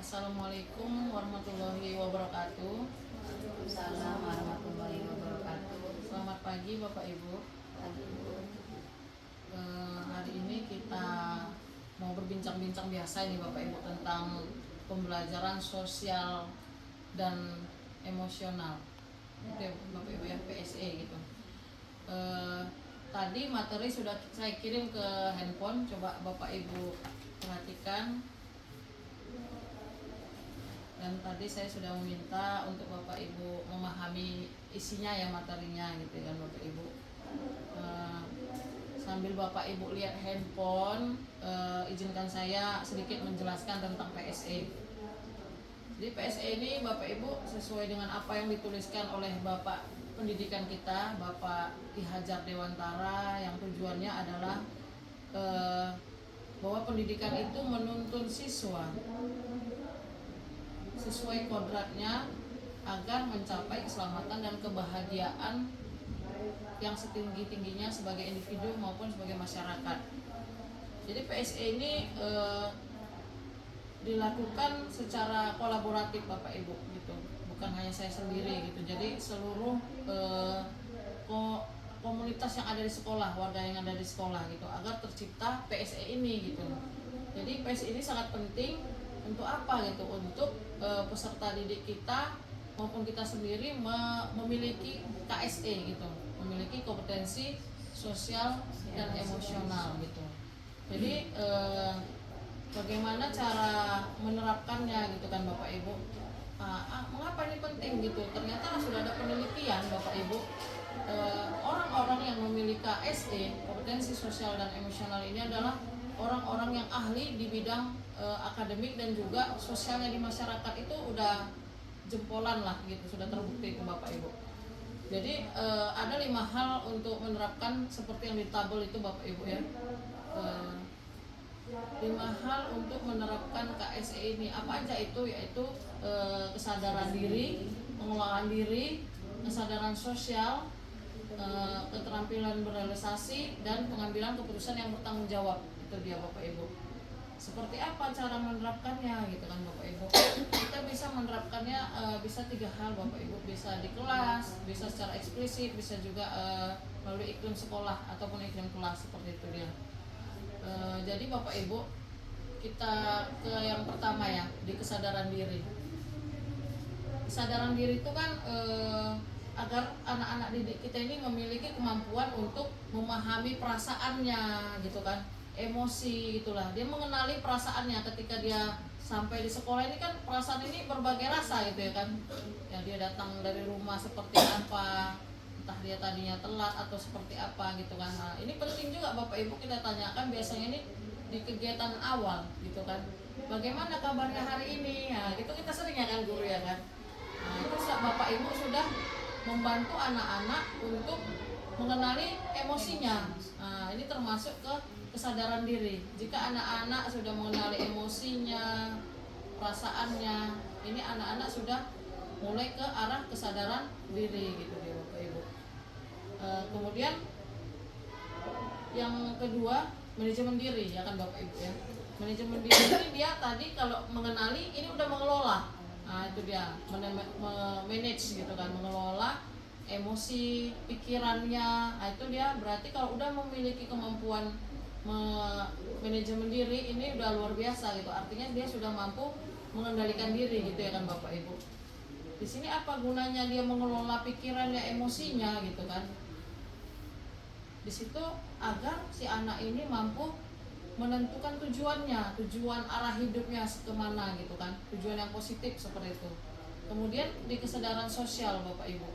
Assalamualaikum warahmatullahi wabarakatuh. Waalaikumsalam warahmatullahi wabarakatuh. Selamat pagi Bapak Ibu. Hari ini kita mau berbincang-bincang biasa ini Bapak Ibu tentang pembelajaran sosial dan emosional. Itu ya Bapak Ibu ya, PSE gitu. Tadi materi sudah saya kirim ke handphone, coba Bapak Ibu perhatikan. Dan tadi saya sudah meminta untuk Bapak Ibu memahami isinya ya, materinya gitu kan Bapak Ibu. Sambil Bapak Ibu lihat handphone, izinkan saya sedikit menjelaskan tentang PSE. Jadi PSE ini Bapak Ibu sesuai dengan apa yang dituliskan oleh Bapak Pendidikan kita, Bapak Ki Hajar Dewantara, yang tujuannya adalah bahwa pendidikan itu menuntun siswa sesuai kodratnya agar mencapai keselamatan dan kebahagiaan yang setinggi-tingginya sebagai individu maupun sebagai masyarakat. Jadi PSE ini dilakukan secara kolaboratif Bapak Ibu gitu, bukan hanya saya sendiri gitu. Jadi seluruh komunitas yang ada di sekolah, warga yang ada di sekolah gitu, agar tercipta PSE ini gitu. Jadi PSE ini sangat penting untuk apa gitu, untuk peserta didik kita maupun kita sendiri memiliki KSE gitu, memiliki kompetensi sosial dan emosional gitu. Jadi bagaimana cara menerapkannya gitu kan Bapak Ibu. Mengapa ini penting gitu? Ternyata sudah ada penelitian Bapak Ibu, orang-orang yang memiliki KSE, kompetensi sosial dan emosional ini adalah orang-orang yang ahli di bidang akademik dan juga sosialnya di masyarakat. Itu udah jempolan lah gitu, sudah terbukti itu Bapak Ibu. Jadi ada 5 hal untuk menerapkan seperti yang di tabel itu Bapak Ibu ya. 5 hal untuk menerapkan KSE ini. Apa aja itu? Yaitu kesadaran diri, pengelolaan diri, kesadaran sosial, keterampilan berrealisasi, dan pengambilan keputusan yang bertanggung jawab. Itu dia Bapak Ibu. Seperti apa cara menerapkannya gitu kan Bapak Ibu. Kita bisa menerapkannya bisa 3 hal Bapak Ibu. Bisa di kelas, bisa secara eksplisit, bisa juga melalui iklim sekolah ataupun iklim kelas, seperti itu dia. Jadi Bapak Ibu, kita ke yang pertama ya, di kesadaran diri. Kesadaran diri itu kan agar anak-anak didik kita ini memiliki kemampuan untuk memahami perasaannya gitu kan, emosi gitulah. Dia mengenali perasaannya ketika dia sampai di sekolah ini kan, perasaan ini berbagai rasa gitu ya kan. Ya, dia datang dari rumah seperti apa, entah dia tadinya telat atau seperti apa gitu kan. Nah, ini penting juga Bapak Ibu kita tanyakan biasanya ini di kegiatan awal gitu kan. Bagaimana kabarnya hari ini? Nah, gitu kita sering ya kan guru ya kan. Nah, itu Bapak Ibu sudah membantu anak-anak untuk mengenali emosinya. Nah, ini termasuk ke kesadaran diri. Jika anak-anak sudah mengenali emosinya, perasaannya, ini anak-anak sudah mulai ke arah kesadaran diri gitu ya Bapak Ibu. Kemudian yang kedua, manajemen diri ya kan Bapak Ibu ya. Manajemen diri ini dia tadi kalau mengenali, ini udah mengelola. Nah, itu dia manage gitu kan, mengelola emosi, pikirannya. Nah, itu dia berarti kalau udah memiliki kemampuan manajemen diri, ini udah luar biasa gitu. Artinya dia sudah mampu mengendalikan diri gitu ya kan Bapak Ibu. Di sini apa gunanya dia mengelola pikirannya, emosinya gitu kan. Di situ agar si anak ini mampu menentukan tujuannya, tujuan arah hidupnya kemana gitu kan, tujuan yang positif seperti itu. Kemudian di kesadaran sosial Bapak Ibu,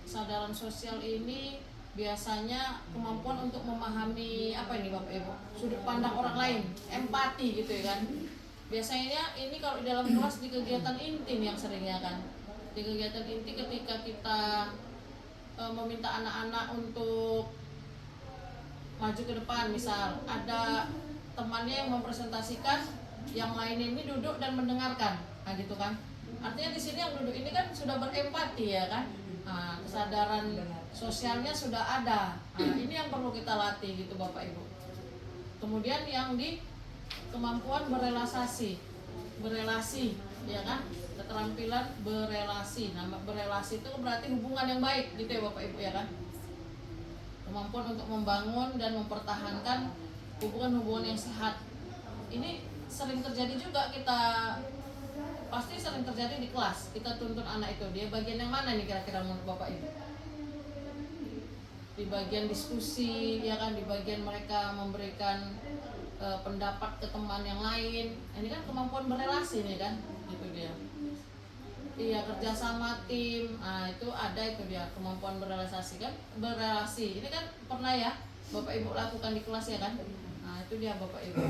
kesadaran sosial ini biasanya kemampuan untuk memahami apa ini Bapak Ibu, sudut pandang orang lain, empati gitu ya kan. Biasanya ini kalau di dalam kelas di kegiatan inti yang seringnya kan, di kegiatan inti ketika kita meminta anak-anak untuk maju ke depan, misal ada temannya yang mempresentasikan, yang lain ini duduk dan mendengarkan, nah gitu kan. Artinya di sini yang duduk ini kan sudah berempati ya kan. Nah, kesadaran sosialnya sudah ada. Nah, ini yang perlu kita latih gitu Bapak Ibu. Kemudian yang di kemampuan berrelasasi. berelasi, ya kan? Keterampilan berelasi. Nama berelasi itu berarti hubungan yang baik gitu ya Bapak Ibu ya kan? Kemampuan untuk membangun dan mempertahankan hubungan-hubungan yang sehat. Ini sering terjadi juga, kita pasti sering terjadi di kelas. Kita tuntun anak itu, dia bagian yang mana nih kira-kira menurut Bapak Ibu? Di bagian diskusi, ya kan, di bagian mereka memberikan pendapat ke teman yang lain. Ini kan kemampuan berelasi nih kan, gitu dia. Iya, kerjasama tim, nah itu ada, itu dia kemampuan berelasi kan, berelasi. Ini kan pernah ya Bapak Ibu lakukan di kelas ya kan? Nah itu dia Bapak Ibu.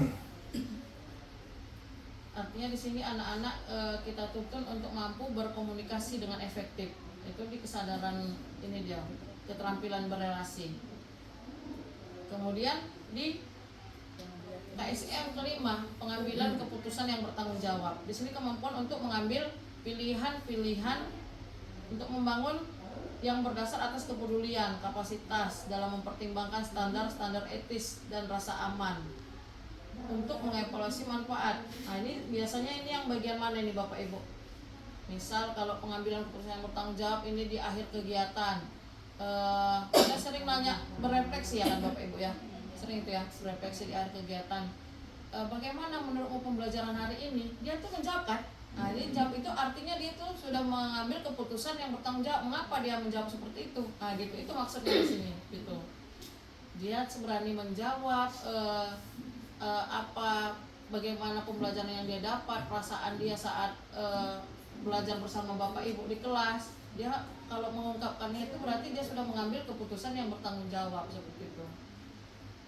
Artinya di sini anak-anak kita tuntun untuk mampu berkomunikasi dengan efektif. Itu di kesadaran ini dia, keterampilan berelasi. Kemudian di KSM kelima, pengambilan keputusan yang bertanggung jawab. Di sini kemampuan untuk mengambil pilihan-pilihan untuk membangun yang berdasar atas kepedulian, kapasitas dalam mempertimbangkan standar-standar etis dan rasa aman untuk mengevaluasi manfaat. Nah ini biasanya ini yang bagian mana ini Bapak Ibu? Misal kalau pengambilan keputusan yang bertanggung jawab ini di akhir kegiatan, kita sering nanya, berefleksi ya kan Bapak Ibu ya, sering itu ya berefleksi di akhir kegiatan. Bagaimana menurutmu pembelajaran hari ini? Dia tuh menjawab kan? Nah ini jawab itu artinya dia tuh sudah mengambil keputusan yang bertanggung jawab. Mengapa dia menjawab seperti itu? Nah gitu, itu maksudnya di sini gitu. Dia berani menjawab bagaimana pembelajaran yang dia dapat, perasaan dia saat belajar bersama Bapak Ibu di kelas. Dia kalau mengungkapkannya itu berarti dia sudah mengambil keputusan yang bertanggung jawab seperti itu.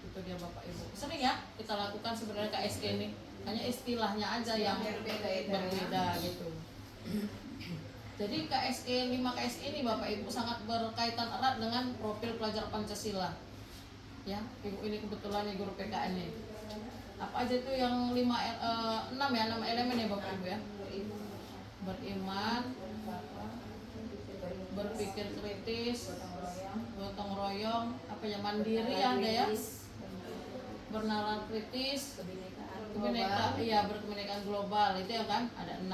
Itu dia Bapak Ibu. Sering ya kita lakukan sebenarnya KSE ini. Hanya istilahnya aja yang berbeda gitu. Jadi KSE 5 KSE ini Bapak Ibu sangat berkaitan erat dengan profil pelajar Pancasila. Ya, Ibu ini kebetulan ya guru PKN nih. Apa aja itu yang 6 ya, 6 elemen ya Bapak Ibu ya. Beriman, berpikir kritis, gotong royong, apa ya, mandiri ada ya. Bernalar kritis, berkebinekaan global itu ya kan, ada 6.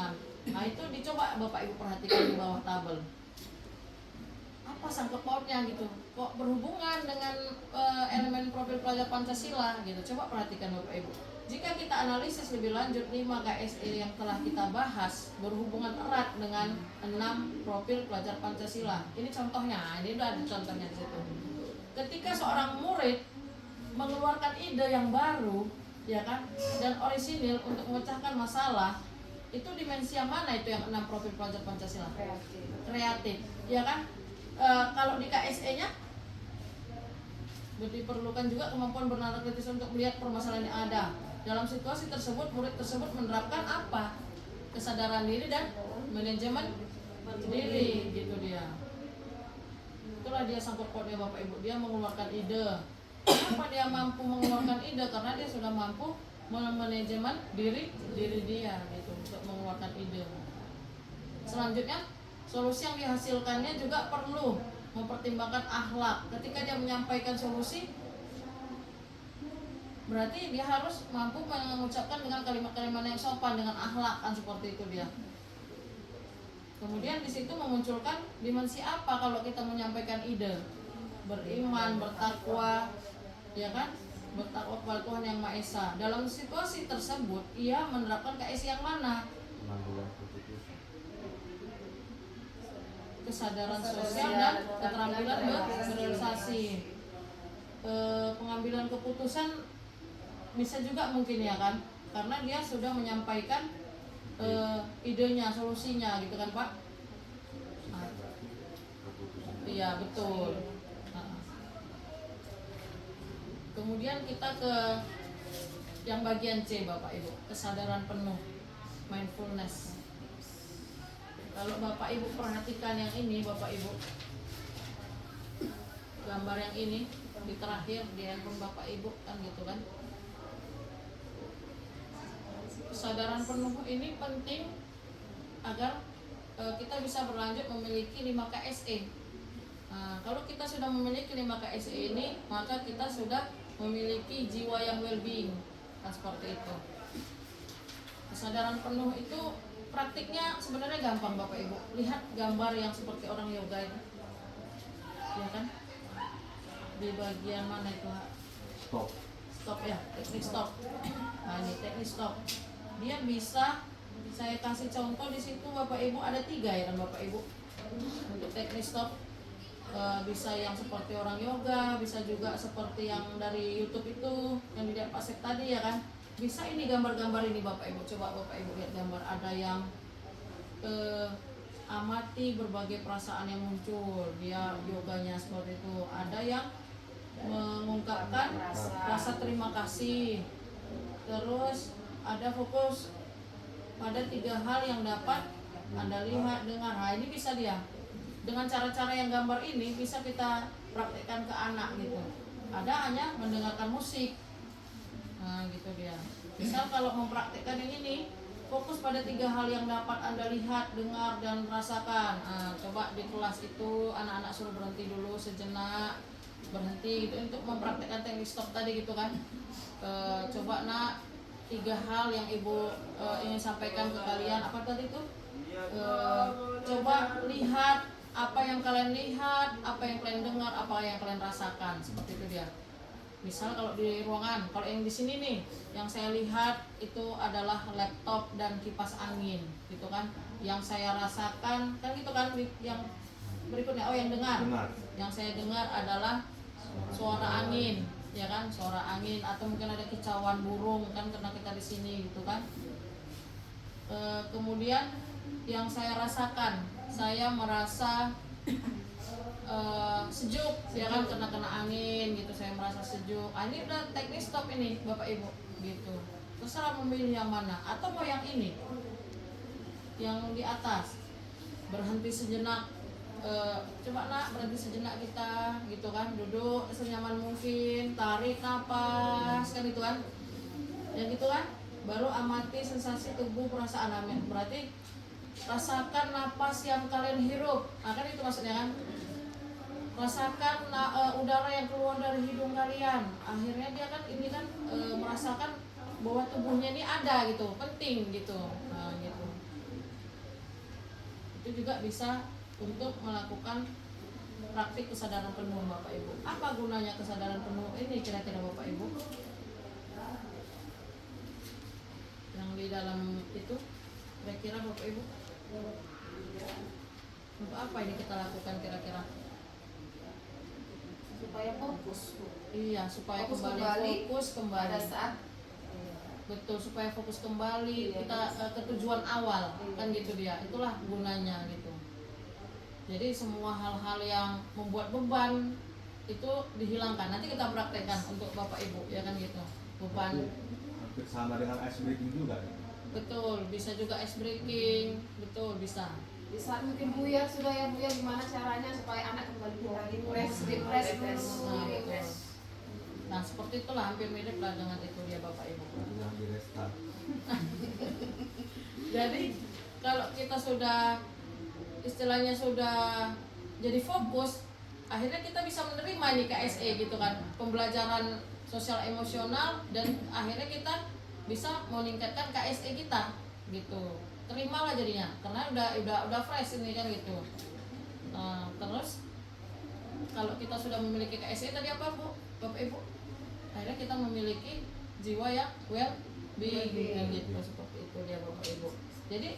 Nah itu dicoba Bapak Ibu perhatikan di bawah tabel. Apa sangkut pautnya gitu? Kok berhubungan dengan elemen profil pelajar Pancasila gitu? Coba perhatikan Bapak Ibu. Jika kita analisis lebih lanjut 5 KSE yang telah kita bahas berhubungan erat dengan 6 profil pelajar Pancasila. Ini contohnya, ini udah ada contohnya di situ. Ketika seorang murid mengeluarkan ide yang baru, ya kan, dan orisinil untuk memecahkan masalah, itu dimensi yang mana itu yang 6 profil pelajar Pancasila? Kreatif, ya kan? Kalau di KSE-nya diperlukan juga kemampuan bernalar kritis untuk melihat permasalahan yang ada. Dalam situasi tersebut, murid tersebut menerapkan apa? Kesadaran diri dan manajemen diri, gitu dia. Itulah dia sangkut pautnya Bapak Ibu. Dia mengeluarkan ide. Kenapa dia mampu mengeluarkan ide? Karena dia sudah mampu manajemen diri dia gitu, untuk mengeluarkan ide. Selanjutnya, solusi yang dihasilkannya juga perlu mempertimbangkan akhlak. Ketika dia menyampaikan solusi, berarti dia harus mampu mengucapkan dengan kalimat-kalimat yang sopan, dengan akhlak kan, seperti itu dia. Kemudian di situ memunculkan dimensi apa kalau kita menyampaikan ide? Beriman, bertakwa, ya kan? Bertakwa kepada Tuhan Yang Maha Esa. Dalam situasi tersebut, ia menerapkan KSE yang mana? Kesadaran sosial dan keterampilan berorganisasi. Pengambilan keputusan bisa juga mungkin ya kan, karena dia sudah menyampaikan idenya, solusinya gitu kan Pak. Iya betul. Kemudian kita ke yang bagian C Bapak Ibu, kesadaran penuh, mindfulness. Kalau Bapak Ibu perhatikan yang ini Bapak Ibu, gambar yang ini di terakhir di handphone Bapak Ibu kan gitu kan. Kesadaran penuh ini penting agar kita bisa berlanjut memiliki 5 KSE. Nah, kalau kita sudah memiliki 5 KSE ini, maka kita sudah memiliki jiwa yang well-being. Nah, seperti itu. Kesadaran penuh itu praktiknya sebenarnya gampang Bapak Ibu. Lihat gambar yang seperti orang yoga itu, ya kan? Di bagian mana itu? Stop. Stop ya, teknik stop. Nah ini teknik stop. Dia bisa, saya kasih contoh di situ Bapak Ibu ada 3 ya kan Bapak Ibu. Untuk teknik stop bisa yang seperti orang yoga, bisa juga seperti yang dari YouTube itu yang dilihat Pak Sep tadi ya kan. Bisa ini gambar-gambar ini Bapak Ibu, coba Bapak Ibu lihat gambar. Ada yang amati berbagai perasaan yang muncul, dia yoganya seperti itu. Ada yang mengungkapkan rasa terima kasih. Terus ada fokus pada 3 hal yang dapat Anda lihat, dengar. Nah ini bisa dia dengan cara-cara yang gambar ini bisa kita praktekkan ke anak gitu. Ada hanya mendengarkan musik. Nah gitu dia. Misal kalau mempraktekkan yang ini, fokus pada 3 hal yang dapat Anda lihat, dengar, dan rasakan. Nah, coba di kelas itu anak-anak suruh berhenti dulu sejenak, berhenti gitu untuk mempraktekkan teknik stop tadi gitu kan. Coba nak 3 hal yang ibu ingin sampaikan ke kalian. Apa tadi itu? Coba lihat apa yang kalian lihat, apa yang kalian dengar, apa yang kalian rasakan. Seperti itu dia. Misal kalau di ruangan, kalau yang di sini nih, yang saya lihat itu adalah laptop dan kipas angin, gitu kan. Yang saya rasakan kan gitu kan. Yang berikutnya, oh yang dengar. Yang saya dengar adalah suara angin, ya kan, suara angin atau mungkin ada kicauan burung kan karena kita di sini gitu kan. Kemudian yang saya rasakan, saya merasa sejuk ya kan karena kena angin gitu, saya merasa sejuk. Ini udah teknik stop ini Bapak Ibu gitu. Terserah memilih yang mana atau mau yang ini, yang di atas. Berhenti sejenak, coba nak berhenti sejenak kita gitu kan, duduk senyaman mungkin, tarik napas kan itu kan, ya gitu kan. Baru amati sensasi tubuh, perasaan. Amin, berarti rasakan napas yang kalian hirup. Nah kan itu maksudnya kan, rasakan udara yang keluar dari hidung kalian. Akhirnya dia kan ini kan merasakan bahwa tubuhnya ini ada gitu, penting gitu. Nah gitu. Itu juga bisa untuk melakukan praktik kesadaran penuh Bapak Ibu. Apa gunanya kesadaran penuh ini kira-kira Bapak Ibu? Yang di dalam itu kira-kira Bapak Ibu, untuk apa ini kita lakukan kira-kira? Supaya fokus. Iya, supaya Fokus fokus kembali. pada saat Betul, supaya fokus kembali kita ke tujuan awal kan gitu dia. Itulah gunanya gitu. Jadi semua hal-hal yang membuat beban itu dihilangkan. Nanti kita praktekkan untuk Bapak Ibu ya kan gitu. Beban Hampir sama dengan ice breaking juga. betul, bisa juga ice breaking, betul bisa. di saat mungkin buyar sudah ya, buyar gimana caranya supaya anak kembali refresh dulu. Nah, betul. Nah seperti itulah, hampir mirip lah dengan itu dia Bapak Ibu. Yang di restart. Jadi kalau kita sudah istilahnya sudah jadi fokus, akhirnya kita bisa menerima nih KSE gitu kan, pembelajaran sosial emosional, dan akhirnya kita bisa meningkatkan KSE kita gitu. Terimalah jadinya karena udah fresh ini kan gitu. Nah, terus kalau kita sudah memiliki KSE tadi apa Bu, Bapak Ibu? Akhirnya kita memiliki jiwa yang well being kan gitu, seperti itu dia Bapak Ibu. Jadi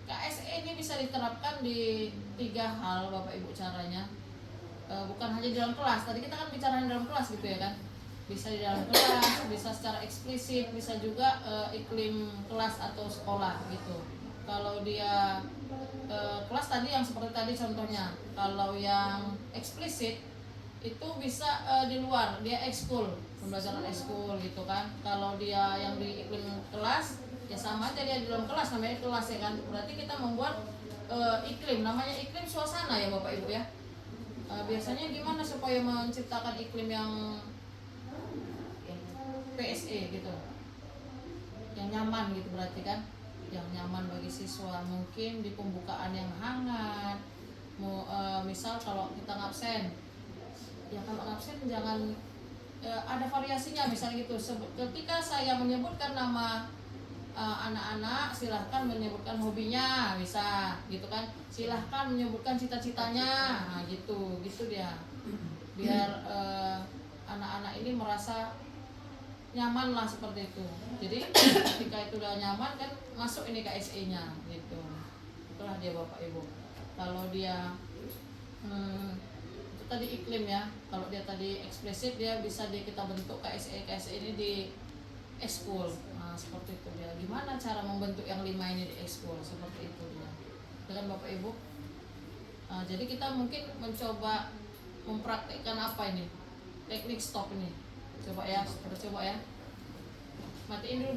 KSE ini bisa diterapkan di 3 hal Bapak Ibu caranya. Bukan hanya di dalam kelas. Tadi kita kan bicara di dalam kelas gitu ya kan. Bisa di dalam kelas, bisa secara eksplisit, bisa juga iklim kelas atau sekolah gitu. Kalau dia kelas tadi yang seperti tadi contohnya. Kalau yang eksplisit itu bisa di luar, dia ekskul, pembelajaran ekskul gitu kan. Kalau dia yang di iklim kelas, ya sama aja dia di dalam kelas, namanya kelas ya kan. Berarti kita membuat iklim, namanya iklim suasana ya Bapak Ibu ya. Biasanya gimana supaya menciptakan iklim yang PSE gitu, yang nyaman gitu, berarti kan yang nyaman bagi siswa. Mungkin di pembukaan yang hangat, misal kalau kita ngabsen, ya kalau ngabsen jangan ada variasinya misalnya gitu. Ketika saya menyebutkan nama anak-anak silahkan menyebutkan hobinya, bisa gitu kan, silahkan menyebutkan cita-citanya, nah, gitu dia, biar anak-anak ini merasa nyaman lah seperti itu. Jadi ketika itu udah nyaman kan masuk ini ke SE-nya gitu. Itulah dia Bapak Ibu. Kalau dia itu tadi iklim ya. Kalau dia tadi ekspresif, dia bisa kita bentuk KSE ini di ekskul. Nah, seperti itu dia. Gimana cara membentuk yang 5 ini di ekskul? Seperti itu dia. Dengan Bapak Ibu. Nah, jadi kita mungkin mencoba mempraktekkan apa ini? Teknik stop ini. Coba ya, kita coba ya. Matiin dulu.